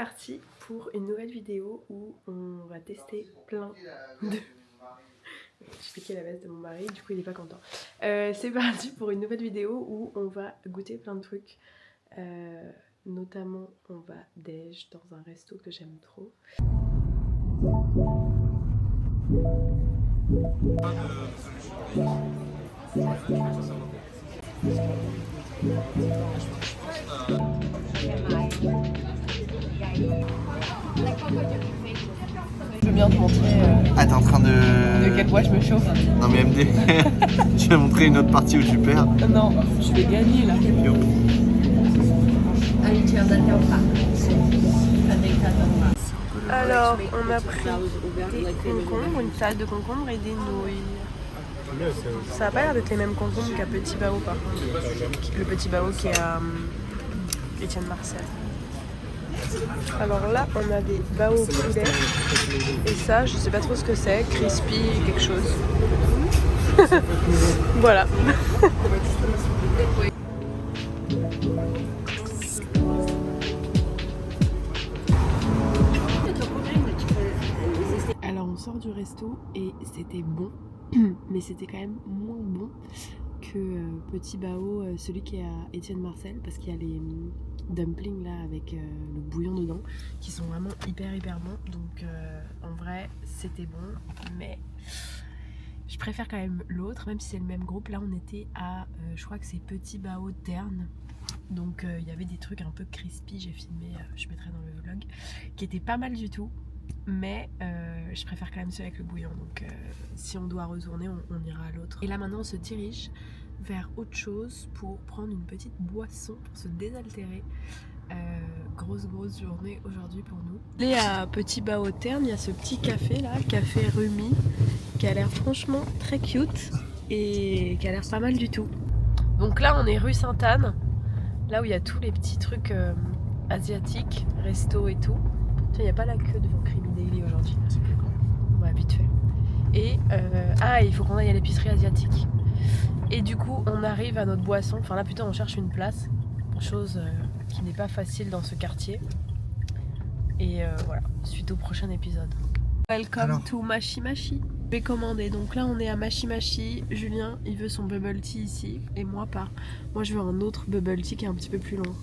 parti pour une nouvelle vidéo où on va tester plein de... J'ai piqué la veste de mon mari, du coup il est pas content. C'est parti pour une nouvelle vidéo où on va goûter plein de trucs. Notamment on va déj dans un resto que j'aime trop. Je veux bien te montrer Ah, t'es en train de quel bois je me chauffe. Non mais MD, tu vas montrer une autre partie où tu perds. Non, je vais gagner là. Yo. Alors on a pris des concombres, une salade de concombres et des nouilles. Ça a pas l'air d'être les mêmes concombres qu'à Petit Bao par contre. Le Petit Bao qui est à Étienne Marcel. Alors là on a des bao au poulet et ça je sais pas trop ce que c'est, crispy quelque chose. Voilà. Alors on sort du resto et c'était bon, mais c'était quand même moins bon que Petit Bao, celui qui est à Étienne Marcel, parce qu'il y a les dumplings là avec le bouillon dedans qui sont vraiment hyper bons. Donc en vrai c'était bon, mais je préfère quand même l'autre, même si c'est le même groupe. Là on était à je crois que c'est Petit Bao Terne. Donc il y avait des trucs un peu crispy, j'ai filmé, je mettrai dans le vlog, qui était pas mal du tout. Mais je préfère quand même celui avec le bouillon. Donc si on doit retourner, on ira à l'autre. Et là maintenant on se dirige vers autre chose pour prendre une petite boisson pour se désaltérer. Grosse journée aujourd'hui pour nous. Et à Petit Bao Terne, il y a ce petit café là, Café Rumi, qui a l'air franchement très cute et qui a l'air pas mal du tout. Donc là on est rue Sainte-Anne, là où il y a tous les petits trucs asiatiques, resto et tout. Il n'y a pas la queue devant Creamy Daily aujourd'hui. Ouais, vite fait. Et il faut qu'on aille à l'épicerie asiatique. Et du coup on arrive à notre boisson, enfin là plutôt on cherche une place, chose qui n'est pas facile dans ce quartier. Et voilà, suite au prochain épisode. Welcome to Mashi Mashi. Je vais commander, donc là on est à Mashi Mashi. Julien il veut son bubble tea ici et moi pas. Moi je veux un autre bubble tea qui est un petit peu plus long.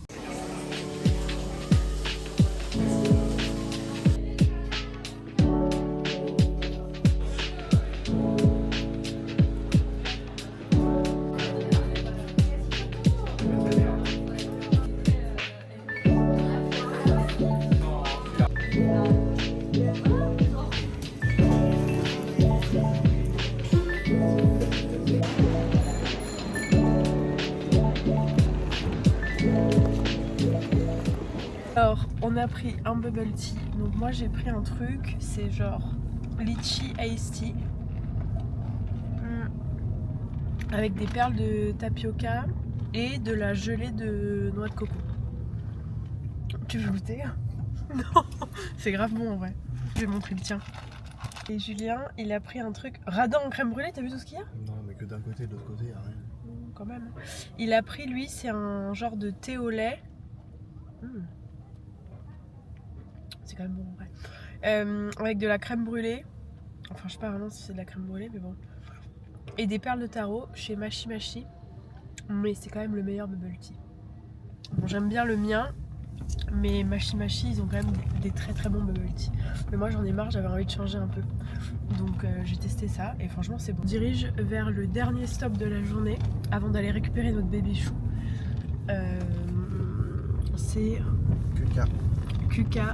Alors on a pris un bubble tea, donc moi j'ai pris un truc, c'est genre litchi iced tea avec des perles de tapioca et de la gelée de noix de coco. Tu veux goûter? Non, c'est grave bon en vrai. Je vais montrer le tien. Et Julien il a pris un truc radin en crème brûlée, t'as vu tout ce qu'il y a? Non mais que d'un côté, de l'autre côté, y'a rien. Quand même. Il a pris lui, c'est un genre de thé au lait. C'est quand même bon en vrai. Avec de la crème brûlée. Enfin je sais pas vraiment si c'est de la crème brûlée mais bon. Et des perles de taro chez Mashi Mashi. Mais c'est quand même le meilleur bubble tea. Bon j'aime bien le mien. Mais Mashi Mashi ils ont quand même des très bons bubble tea. Mais moi j'en ai marre, j'avais envie de changer un peu. Donc j'ai testé ça et franchement c'est bon. On dirige vers le dernier stop de la journée avant d'aller récupérer notre bébé chou. C'est Kuka.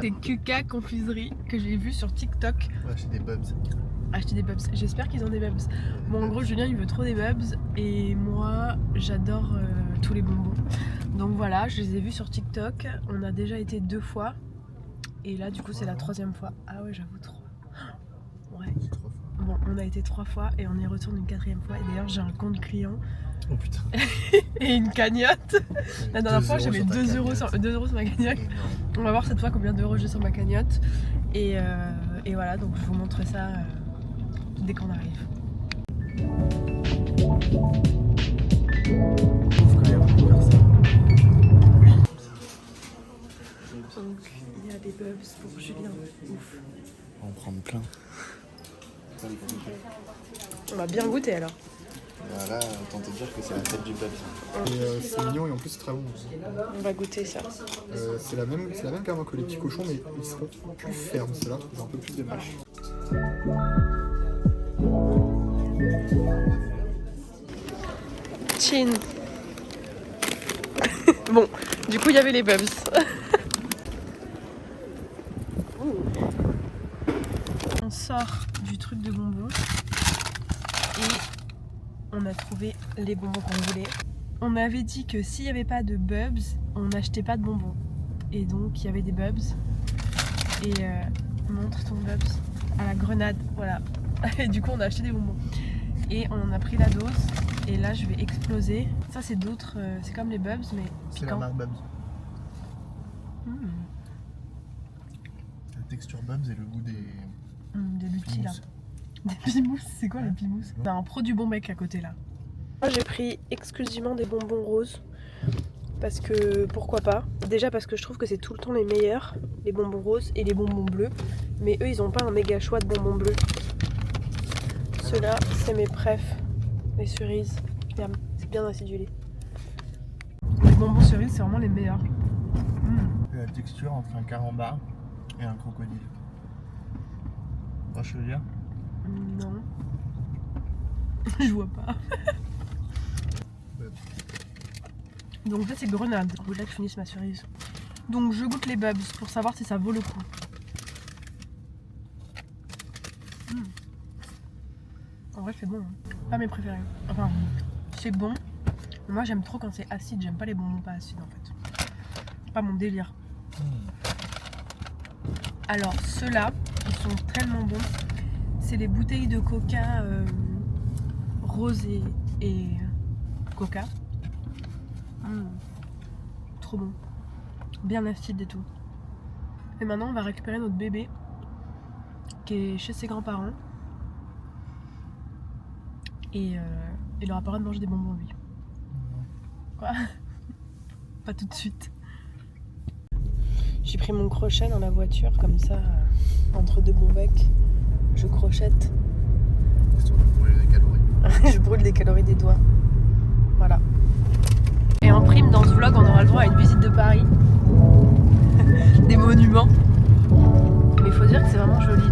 C'est Kuka Confiserie que j'ai vu sur TikTok. Acheter des bubs. Acheter des bubs. J'espère qu'ils ont des bubs. Bon en gros Julien il veut trop des bubs et moi j'adore tous les bonbons. Donc voilà, je les ai vus sur TikTok. On a déjà été 2 fois et là du coup c'est la 3e fois. Ah ouais j'avoue 3. Ouais. Bon on a été 3 fois et on y retourne une 4e fois. Et d'ailleurs j'ai un compte client. Oh putain. Et une cagnotte. La dernière fois j'avais 2 euros sur ma cagnotte. On va voir cette fois combien d'euros j'ai sur ma cagnotte. Et voilà, donc je vous montre ça dès qu'on arrive. Donc il y a des bubs pour Julien. Ouf. On va en prendre plein. On va bien goûter alors. Voilà, autant te dire que c'est la fête du peuple. Et c'est mignon et en plus c'est très bon. On va goûter ça. C'est la même carrément que les petits cochons, mais ils seront plus fermes, ceux-là. Ils ont un peu plus de mâche. Chin. Bon, du coup il y avait les bubs. On sort du truc de bonbons et on a trouvé les bonbons qu'on voulait. On avait dit que s'il n'y avait pas de bubs, on n'achetait pas de bonbons. Et donc il y avait des bubs. Et montre ton bubs à la grenade, voilà. Et du coup on a acheté des bonbons. Et on en a pris la dose. Et là je vais exploser. Ça c'est d'autres, c'est comme les bubs mais C'est la piquant. marque Bubs. Mmh. La texture Bubs et le goût des Des lutis là. pimous. Des pimous, c'est quoi les pimous? On a un pro du bon mec à côté là. Moi j'ai pris exclusivement des bonbons roses. Parce que pourquoi pas. Déjà parce que je trouve que c'est tout le temps les meilleurs, les bonbons roses et les bonbons bleus. Mais eux ils ont pas un méga choix de bonbons bleus. Ceux-là c'est mes préfs. Les cerises. Miam, c'est bien acidulé. Les bonbons cerises c'est vraiment les meilleurs. La texture entre un carambar et un crocodile. Moi je veux dire. Non. Je vois pas. Donc ça c'est grenade. Je voulais que je finisse ma cerise. Donc je goûte les bubs pour savoir si ça vaut le coup. En vrai c'est bon. Hein. Pas mes préférés. Enfin c'est bon. Mais moi j'aime trop quand c'est acide. J'aime pas les bonbons pas acides en fait. C'est pas mon délire. Alors ceux-là, ils sont tellement bons. C'est les bouteilles de coca rosé et coca. Trop bon. Bien acide et tout. Et maintenant on va récupérer notre bébé qui est chez ses grands-parents. Et il aura pas le droit de manger des bonbons lui. Quoi? Pas tout de suite. J'ai pris mon crochet dans la voiture comme ça, entre deux bons becs. Je crochette. Histoire de brûler des calories. Je brûle les calories des doigts. Voilà. Et en prime, dans ce vlog, on aura le droit à une visite de Paris. Des monuments. Mais il faut dire que c'est vraiment joli.